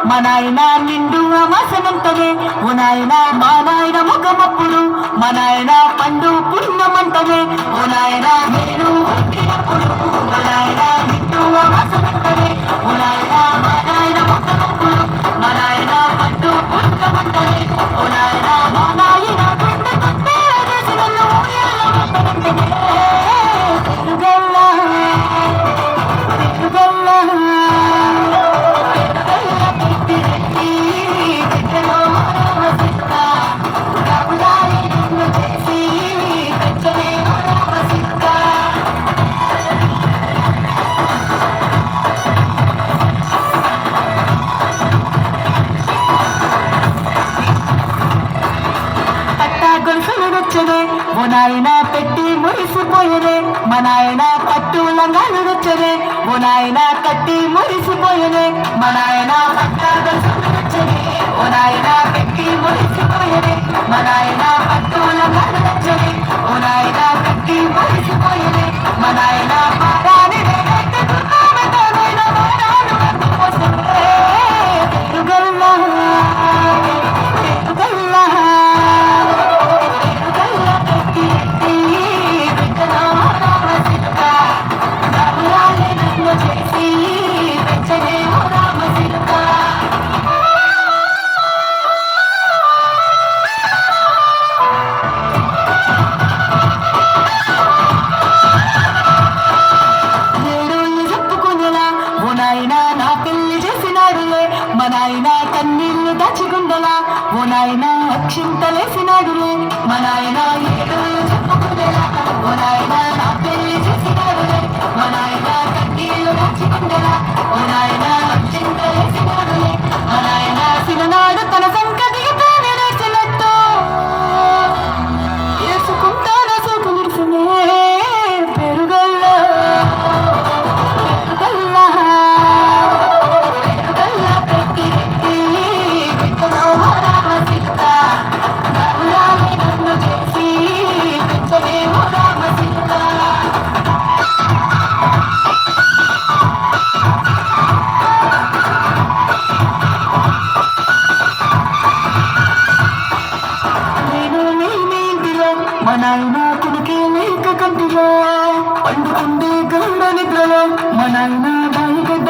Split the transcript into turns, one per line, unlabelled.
మా నాయన నిండు అమాసనంతనే ఓ నాయన మా నాయన ముఖమప్పుడు మా నాయన పండు పుణ్యమంటనే ఓ నాయన నేను మా నాయన నిండు అమాసనంతనే ఓ నాయన మా నాయన ముఖమప్పుడు మా నాయన పండు పుణ్యమంటనే ఓ నాయన మా నాయన ఓ నాయన పెట్టి మురిసిపోయనే మా నాయన పట్టు లంగాలు వచ్చనే ఓ నాయన కట్టి మురిసిపోయనే మా నాయన ఓ నాయన పెట్టి మురిసిపోయనే మా నాయన పట్టు లంగాలు వచ్చనే ఓ నాయన కట్టి మురిసిపోయనే మా నాయన మా నాయన కన్నీళ్లు దాచుకుండలా ఓ నాయన అక్షింతలేసినాడులే మా నాయన చెప్పుకుండలా ఓ నాయన నా పెళ్లి చేసినాడులే మా నాయన కన్నీళ్లు దాచుకుండలా ఓ నాయన అక్షింతలేసినాడులే మా నాయన సిననాడు తన సంకటి నేర్చినట్టు వేసుకుంటాన సూపు నిడిసినే పెరుగల్లా మా నాయన కొడుకే లేక కంటిలో పండుకుండే గరుడ నిద్రలో మా నాయన బాయిగడ్డ